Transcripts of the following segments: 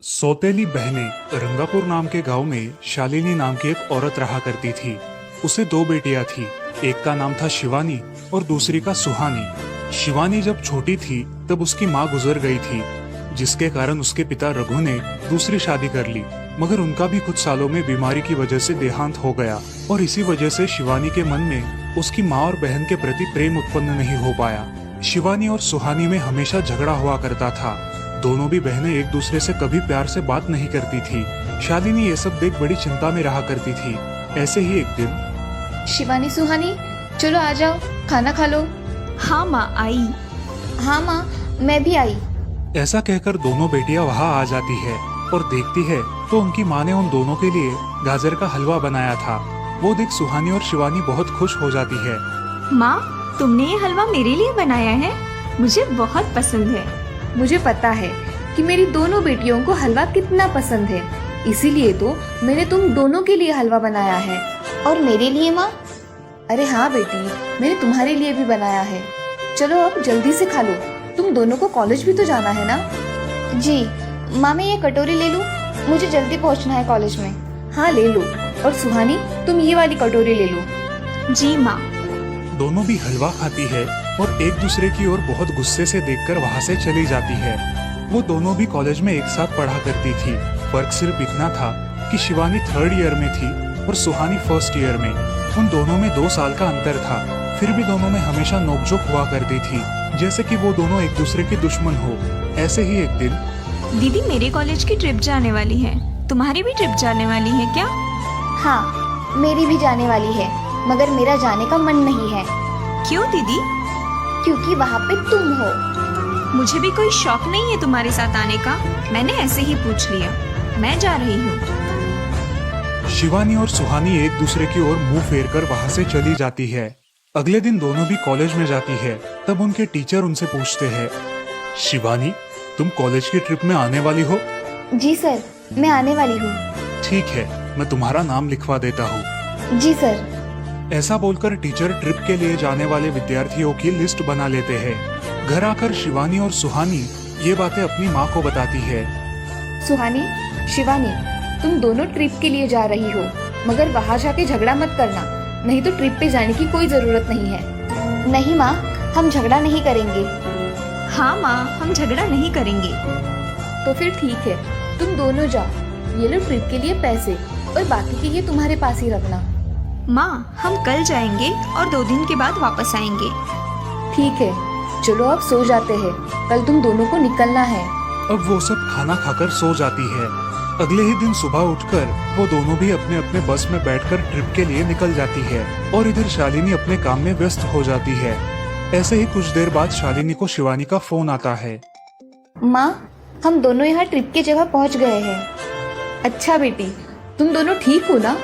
सौतेली बहनें रंगापुर नाम के गांव में शालिनी नाम की एक औरत रहा करती थी। उसे दो बेटियां थी। एक का नाम था शिवानी और दूसरी का सुहानी। शिवानी जब छोटी थी तब उसकी माँ गुजर गई थी, जिसके कारण उसके पिता रघु ने दूसरी शादी कर ली। मगर उनका भी कुछ सालों में बीमारी की वजह से देहांत हो गया और इसी वजह से शिवानी के मन में उसकी माँ और बहन के प्रति प्रेम उत्पन्न नहीं हो पाया। शिवानी और सुहानी में हमेशा झगड़ा हुआ करता था। दोनों भी बहनें एक दूसरे से कभी प्यार से बात नहीं करती थी। शालिनी ये सब देख बड़ी चिंता में रहा करती थी। ऐसे ही एक दिन शिवानी, सुहानी, चलो आ जाओ, खाना खा लो। हाँ माँ, आई। हाँ माँ, मैं भी आई। ऐसा कहकर दोनों बेटियां वहाँ आ जाती है और देखती है तो उनकी माँ ने उन दोनों के लिए गाजर का हलवा बनाया था। वो देख सुहानी और शिवानी बहुत खुश हो जाती है। माँ, तुमने ये हलवा मेरे लिए बनाया है, मुझे बहुत पसंद है। मुझे पता है कि मेरी दोनों बेटियों को हलवा कितना पसंद है, इसीलिए तो मैंने तुम दोनों के लिए हलवा बनाया है। और मेरे लिए माँ? अरे हाँ बेटी, मैंने तुम्हारे लिए भी बनाया है। चलो अब जल्दी से खा लो, तुम दोनों को कॉलेज भी तो जाना है ना। जी माँ, मैं ये कटोरी ले लूँ, मुझे जल्दी पहुँचना है कॉलेज में। हाँ ले लो। और सुहानी, तुम ये वाली कटोरी ले लो। जी माँ। दोनों भी हलवा खाती है और एक दूसरे की ओर बहुत गुस्से से देखकर वहाँ से चली जाती है। वो दोनों भी कॉलेज में एक साथ पढ़ा करती थी। फर्क सिर्फ इतना था कि शिवानी 3rd ईयर में थी और सुहानी 1st ईयर में। उन दोनों में 2 साल का अंतर था, फिर भी दोनों में हमेशा नोकझोंक हुआ करती थी, जैसे कि वो दोनों एक दूसरे के दुश्मन हो। ऐसे ही एक दिन दीदी, मेरे कॉलेज की ट्रिप जाने वाली है, तुम्हारी भी ट्रिप जाने वाली है क्या? हाँ, मेरी भी जाने वाली है, मगर मेरा जाने का मन नहीं है। क्यों दीदी? क्योंकि वहाँ पे तुम हो। मुझे भी कोई शौक नहीं है तुम्हारे साथ आने का, मैंने ऐसे ही पूछ लिया। मैं जा रही हूँ। शिवानी और सुहानी एक दूसरे की ओर मुंह फेरकर वहाँ से चली जाती है। अगले दिन दोनों भी कॉलेज में जाती है। तब उनके टीचर उनसे पूछते हैं, शिवानी, तुम कॉलेज की ट्रिप में आने वाली हो? जी सर, मैं आने वाली हूँ। ठीक है, मैं तुम्हारा नाम लिखवा देता हूँ। जी सर। ऐसा बोलकर टीचर ट्रिप के लिए जाने वाले विद्यार्थियों की लिस्ट बना लेते हैं। घर आकर शिवानी और सुहानी ये बातें अपनी माँ को बताती है। सुहानी, शिवानी, तुम दोनों ट्रिप के लिए जा रही हो, मगर वहाँ जाके झगड़ा मत करना, नहीं तो ट्रिप पे जाने की कोई जरूरत नहीं है। नहीं माँ, हम झगड़ा नहीं करेंगे। हाँ माँ, हम झगड़ा नहीं करेंगे। तो फिर ठीक है, तुम दोनों जाओ। ये लो ट्रिप के लिए पैसे, और बाकी के ये तुम्हारे पास ही रखना। माँ, हम कल जाएंगे और 2 दिन के बाद वापस आएंगे। ठीक है, चलो अब सो जाते हैं, कल तुम दोनों को निकलना है। अब वो सब खाना खाकर सो जाती है। अगले ही दिन सुबह उठकर वो दोनों भी अपने अपने बस में बैठकर ट्रिप के लिए निकल जाती है और इधर शालिनी अपने काम में व्यस्त हो जाती है। ऐसे ही कुछ देर बाद शालिनी को शिवानी का फोन आता है। माँ, हम दोनों यहाँ ट्रिप की जगह पहुँच गए हैं। अच्छा बेटी, तुम दोनों ठीक हो ना?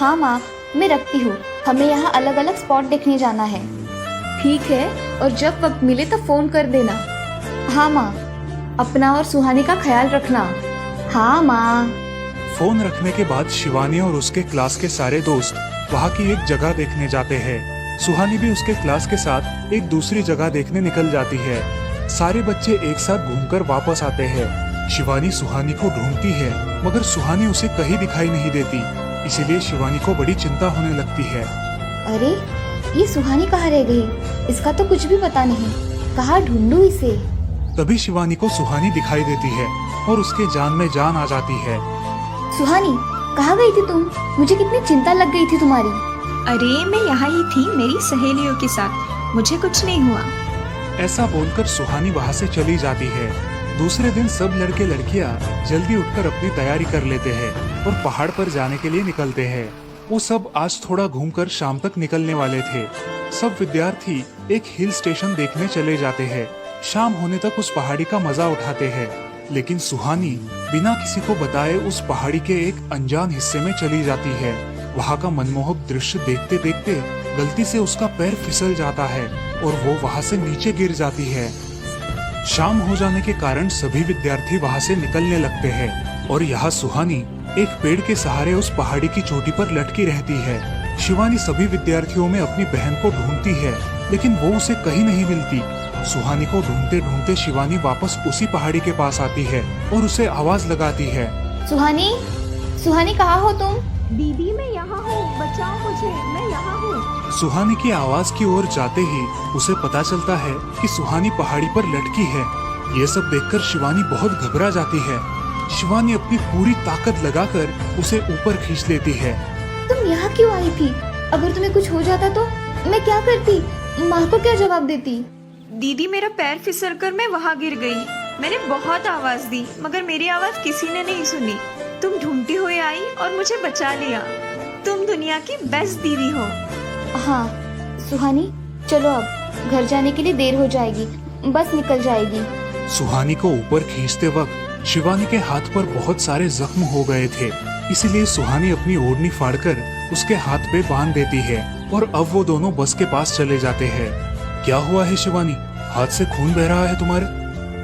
हाँ माँ, मैं रखती हूँ, हमें यहाँ अलग अलग स्पॉट देखने जाना है। ठीक है, और जब वक्त मिले तो फोन कर देना। हाँ माँ, अपना और सुहानी का ख्याल रखना। हाँ माँ। फोन रखने के बाद शिवानी और उसके क्लास के सारे दोस्त वहाँ की एक जगह देखने जाते हैं। सुहानी भी उसके क्लास के साथ एक दूसरी जगह देखने निकल जाती है। सारे बच्चे एक साथ घूमकर वापस आते हैं। शिवानी सुहानी को ढूंढती है, मगर सुहानी उसे कहीं दिखाई नहीं देती, इसीलिए शिवानी को बड़ी चिंता होने लगती है। अरे, ये सुहानी कहाँ रह गई? इसका तो कुछ भी पता नहीं, कहाँ ढूंढूं इसे? तभी शिवानी को सुहानी दिखाई देती है और उसके जान में जान आ जाती है। सुहानी, कहाँ गई थी तुम? मुझे कितनी चिंता लग गई थी तुम्हारी। अरे, मैं यहाँ ही थी मेरी सहेलियों के साथ, मुझे कुछ नहीं हुआ। ऐसा बोलकर सुहानी वहाँ से चली जाती है। दूसरे दिन सब लड़के लड़कियाँ जल्दी उठकर अपनी तैयारी कर लेते हैं और पहाड़ पर जाने के लिए निकलते हैं। वो सब आज थोड़ा घूमकर शाम तक निकलने वाले थे। सब विद्यार्थी एक हिल स्टेशन देखने चले जाते हैं। शाम होने तक उस पहाड़ी का मजा उठाते हैं, लेकिन सुहानी बिना किसी को बताए उस पहाड़ी के एक अनजान हिस्से में चली जाती है। वहाँ का मनमोहक दृश्य देखते देखते गलती से उसका पैर फिसल जाता है और वो वहाँ से नीचे गिर जाती है। शाम हो जाने के कारण सभी विद्यार्थी वहाँ से निकलने लगते हैं और यहाँ सुहानी एक पेड़ के सहारे उस पहाड़ी की चोटी पर लटकी रहती है। शिवानी सभी विद्यार्थियों में अपनी बहन को ढूंढती है, लेकिन वो उसे कहीं नहीं मिलती। सुहानी को ढूंढते ढूंढते शिवानी वापस उसी पहाड़ी के पास आती है और उसे आवाज लगाती है। सुहानी, सुहानी कहाँ हो तुम? दीदी मैं यहाँ हूँ, बचाओ मुझे, मैं यहाँ हूँ। सुहानी की आवाज की ओर जाते ही उसे पता चलता है कि सुहानी पहाड़ी पर लटकी है। ये सब देखकर शिवानी बहुत घबरा जाती है। शिवानी अपनी पूरी ताकत लगाकर उसे ऊपर खींच लेती है। तुम यहाँ क्यों आई थी? अगर तुम्हें कुछ हो जाता तो मैं क्या करती? माँ को क्या जवाब देती? दीदी मेरा पैर फिसल कर मैं वहाँ गिर गई। मैंने बहुत आवाज दी मगर मेरी आवाज किसी ने नहीं सुनी। तुम ढूंढती हुई आई और मुझे बचा लिया। तुम दुनिया की बेस्ट दीदी हो। हाँ सुहानी, चलो अब घर जाने के लिए देर हो जाएगी, बस निकल जाएगी। सुहानी को ऊपर खींचते वक्त शिवानी के हाथ पर बहुत सारे जख्म हो गए थे, इसलिए सुहानी अपनी ओढ़नी फाड़कर उसके हाथ पे बांध देती है और अब वो दोनों बस के पास चले जाते हैं। क्या हुआ है शिवानी, हाथ से खून बह रहा है तुम्हारे?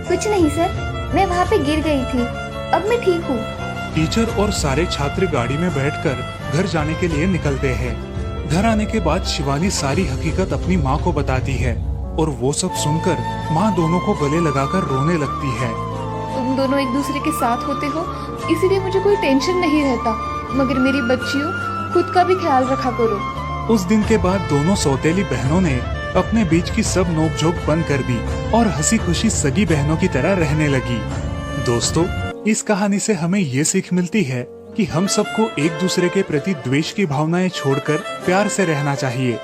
कुछ नहीं सर, मैं वहाँ पे गिर गई थी, अब मैं ठीक हूँ। टीचर और सारे छात्र गाड़ी में बैठकर घर जाने के लिए निकलते हैं। घर आने के बाद शिवानी सारी हकीकत अपनी माँ को बताती है और वो सब सुनकर माँ दोनों को गले लगाकर रोने लगती है। तुम दोनों एक दूसरे के साथ होते हो इसीलिए मुझे कोई टेंशन नहीं रहता, मगर मेरी बच्चियों खुद का भी ख्याल रखा करो। उस दिन के बाद दोनों सौतेली बहनों ने अपने बीच की सब नोकझोंक बंद कर दी और हंसी खुशी सगी बहनों की तरह रहने लगी। दोस्तों, इस कहानी से हमें ये सीख मिलती है कि हम सबको एक दूसरे के प्रति द्वेष की भावनाएं छोड़कर प्यार से रहना चाहिए।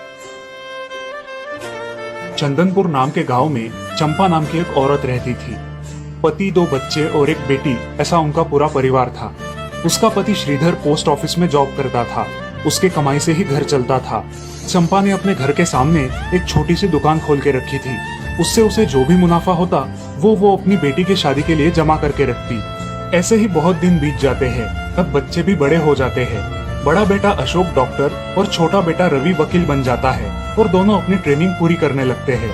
चंदनपुर नाम के गांव में चंपा नाम की एक औरत रहती थी। पति, 2 बच्चे और एक बेटी, ऐसा उनका पूरा परिवार था। उसका पति श्रीधर पोस्ट ऑफिस में जॉब करता था। उसके कमाई से ही घर चलता था। चंपा ने अपने घर के सामने एक छोटी सी दुकान खोल के रखी थी। उससे उसे जो भी मुनाफा होता वो अपनी बेटी की शादी के लिए जमा करके रखती। ऐसे ही बहुत दिन बीत जाते हैं। तब बच्चे भी बड़े हो जाते हैं। बड़ा बेटा अशोक डॉक्टर और छोटा बेटा रवि वकील बन जाता है और दोनों अपनी ट्रेनिंग पूरी करने लगते हैं।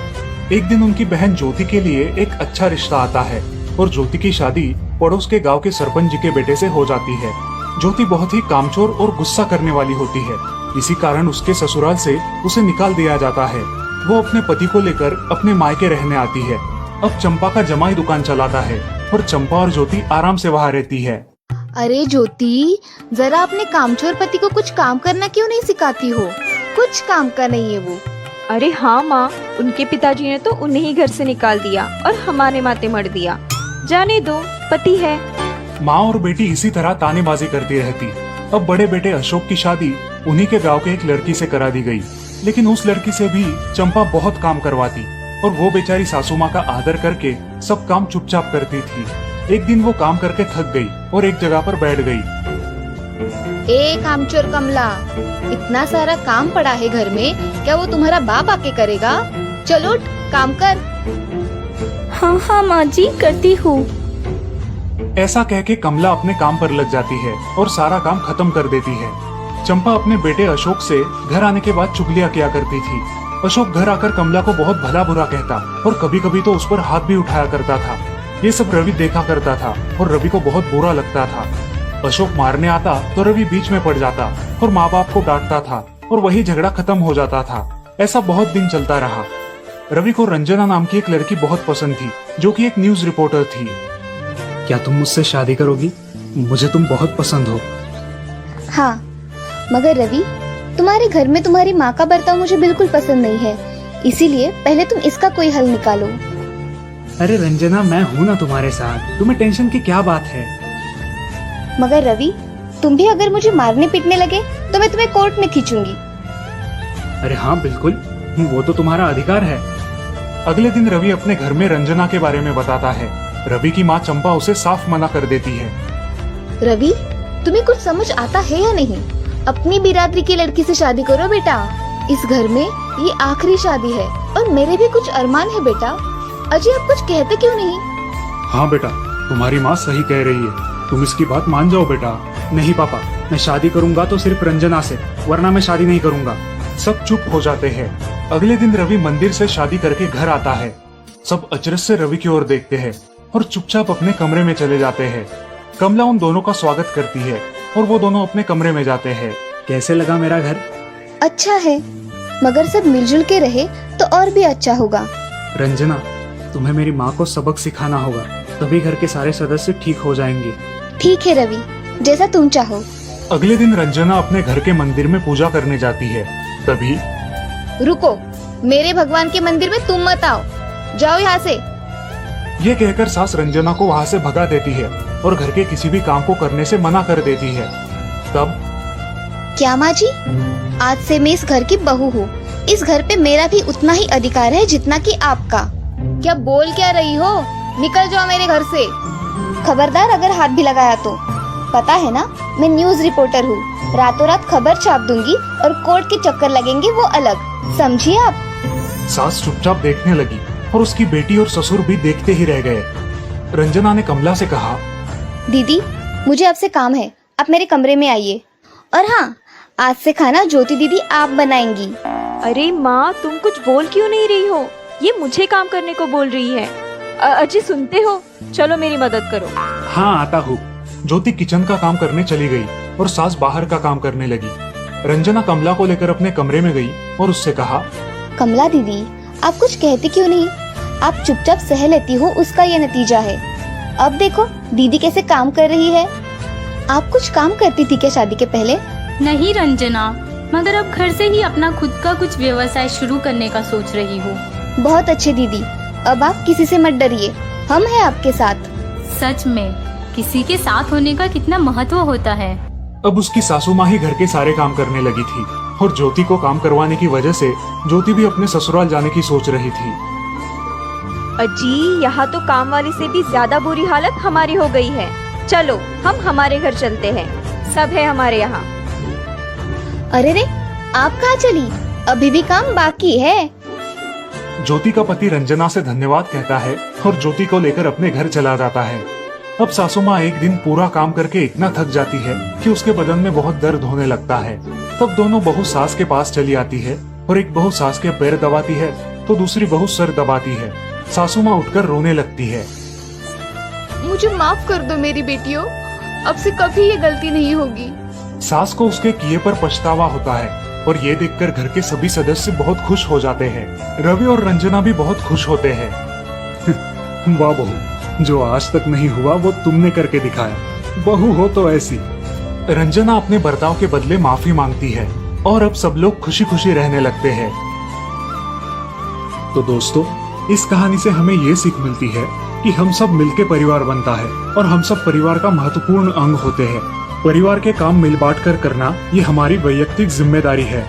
एक दिन उनकी बहन ज्योति के लिए एक अच्छा रिश्ता आता है और ज्योति की शादी पड़ोस के गांव के सरपंच जी के बेटे से हो जाती है। ज्योति बहुत ही कामचोर और गुस्सा करने वाली होती है। इसी कारण उसके ससुराल से उसे निकाल दिया जाता है। वो अपने पति को लेकर अपने मायके रहने आती है। अब चंपा का जमाई दुकान चलाता है और चंपा और ज्योति आराम से वहाँ रहती है। अरे ज्योति, जरा अपने कामचोर पति को कुछ काम करना क्यों नहीं सिखाती हो? कुछ काम का नहीं है वो। अरे हाँ माँ, उनके पिताजी ने तो उन्हें ही घर से निकाल दिया और हमारे माथे मर दिया। जाने दो, पति है। माँ और बेटी इसी तरह तानेबाजी करती रहती। अब बड़े बेटे अशोक की शादी उन्हीं के गांव के एक लड़की से करा दी गई, लेकिन उस लड़की से भी चंपा बहुत काम करवाती और वो बेचारी सासू माँ का आदर करके सब काम चुपचाप करती थी। एक दिन वो काम करके थक गई और एक जगह पर बैठ गई। ए कामचोर कमला, इतना सारा काम पड़ा है घर में, क्या वो तुम्हारा बाप आके करेगा? चलो उठ, काम कर। हाँ हाँ माँ जी, करती हूँ। ऐसा कह के कमला अपने काम पर लग जाती है और सारा काम खत्म कर देती है। चंपा अपने बेटे अशोक से घर आने के बाद चुगलियां किया करती थी। अशोक घर आकर कमला को बहुत भला बुरा कहता और कभी कभी तो उस पर हाथ भी उठाया करता था। ये सब रवि देखा करता था और रवि को बहुत बुरा लगता था। अशोक मारने आता तो रवि बीच में पड़ जाता और माँ बाप को डांटता था और वही झगड़ा खत्म हो जाता था। ऐसा बहुत दिन चलता रहा। रवि को रंजना नाम की एक लड़की बहुत पसंद थी, जो कि एक न्यूज रिपोर्टर थी। क्या तुम मुझसे शादी करोगी? मुझे तुम बहुत पसंद हो। हाँ, मगर रवि, तुम्हारे घर में तुम्हारी माँ का बर्ताव मुझे बिल्कुल पसंद नहीं है, इसीलिए पहले तुम इसका कोई हल निकालो। अरे रंजना, मैं हूँ ना तुम्हारे साथ, तुम्हें टेंशन की क्या बात है? मगर रवि, तुम भी अगर मुझे मारने पीटने लगे तो मैं तुम्हें कोर्ट में खींचूंगी। अरे हाँ बिल्कुल, वो तो तुम्हारा अधिकार है। अगले दिन रवि अपने घर में रंजना के बारे में बताता है। रवि की माँ चंपा उसे साफ मना कर देती है। रवि, तुम्हें कुछ समझ आता है या नहीं? अपनी बिरादरी की लड़की से शादी करो बेटा। इस घर में ये आखिरी शादी है और मेरे भी कुछ अरमान है बेटा। अजय, आप कुछ कहते क्यों नहीं? हाँ बेटा, तुम्हारी माँ सही कह रही है, तुम इसकी बात मान जाओ बेटा। नहीं पापा, मैं शादी करूंगा तो सिर्फ रंजना से, वरना मैं शादी नहीं करूंगा। सब चुप हो जाते हैं। अगले दिन रवि मंदिर से शादी करके घर आता है। सब अचरज से रवि की ओर देखते हैं और चुपचाप अपने कमरे में चले जाते हैं। कमला उन दोनों का स्वागत करती है और वो दोनों अपने कमरे में जाते हैं। कैसे लगा मेरा घर? अच्छा है, मगर सब मिलजुल के रहे तो और भी अच्छा होगा। रंजना, तुम्हें मेरी माँ को सबक सिखाना होगा, तभी घर के सारे सदस्य ठीक हो जाएंगे। ठीक है रवि, जैसा तुम चाहो। अगले दिन रंजना अपने घर के मंदिर में पूजा करने जाती है। तभी रुको, मेरे भगवान के मंदिर में तुम मत आओ, जाओ यहाँ से। ये कहकर सास रंजना को वहाँ से भगा देती है और घर के किसी भी काम को करने से मना कर देती है। तब क्या माँ जी, आज से मैं इस घर की बहू हूँ। इस घर पे मेरा भी उतना ही अधिकार है जितना कि आपका। क्या बोल क्या रही हो? निकल जाओ मेरे घर से। खबरदार अगर हाथ भी लगाया तो। पता है ना, मैं न्यूज रिपोर्टर हूँ। रातों रात खबर छाप दूंगी और कोर्ट के चक्कर लगेंगे वो अलग, समझिए आप। सास चुपचाप देखने लगी और उसकी बेटी और ससुर भी देखते ही रह गए। रंजना ने कमला से कहा, दीदी मुझे आपसे काम है, आप मेरे कमरे में आइए। और हाँ, आज से खाना ज्योति दीदी आप बनाएंगी। अरे माँ, तुम कुछ बोल क्यों नहीं रही हो? ये मुझे काम करने को बोल रही है। अजी सुनते हो, चलो मेरी मदद करो। हाँ आता हूँ। ज्योति किचन का काम करने चली गई और सास बाहर का काम करने लगी। रंजना कमला को लेकर अपने कमरे में गई और उससे कहा, कमला दीदी, आप कुछ कहती क्यों नहीं? आप चुपचाप सह लेती हो, उसका ये नतीजा है। अब देखो दीदी कैसे काम कर रही है। आप कुछ काम करती थी क्या शादी के पहले? नहीं रंजना, मगर अब घर से ही अपना खुद का कुछ व्यवसाय शुरू करने का सोच रही हूँ। बहुत अच्छे दीदी, अब आप किसी से मत डरिए, हम हैं आपके साथ। सच में किसी के साथ होने का कितना महत्व होता है। अब उसकी सासू माँ ही घर के सारे काम करने लगी थी और ज्योति को काम करवाने की वजह से ज्योति भी अपने ससुराल जाने की सोच रही थी। अजी, यहाँ तो काम वाली से भी ज्यादा बुरी हालत हमारी हो गई है। चलो हम हमारे घर चलते हैं, सब है हमारे यहाँ। अरे रे, आप कहाँ चली? अभी भी काम बाकी है। ज्योति का पति रंजना से धन्यवाद कहता है और ज्योति को लेकर अपने घर चला जाता है। अब सासू माँ एक दिन पूरा काम करके इतना थक जाती है कि उसके बदन में बहुत दर्द होने लगता है। तब दोनों बहू सास के पास चली आती है और एक बहू सास के पैर दबाती है तो दूसरी बहू सर दबाती है। सासू माँ उठकर रोने लगती है। मुझे माफ कर दो मेरी बेटियों, अब से कभी ये गलती नहीं होगी। सास को उसके किए पर पछतावा होता है और ये देखकर घर के सभी सदस्य बहुत खुश हो जाते हैं। रवि और रंजना भी बहुत खुश होते हैं। वाह बहू, जो आज तक नहीं हुआ वो तुमने करके दिखाया। बहू हो तो ऐसी। रंजना अपने बर्ताव के बदले माफी मांगती है और अब सब लोग खुशी खुशी रहने लगते हैं। तो दोस्तों, इस कहानी से हमें ये सीख मिलती है कि हम सब मिलके परिवार बनता है और हम सब परिवार का महत्वपूर्ण अंग होते हैं। परिवार के काम मिल बांट कर करना ये हमारी वैयक्तिक जिम्मेदारी है।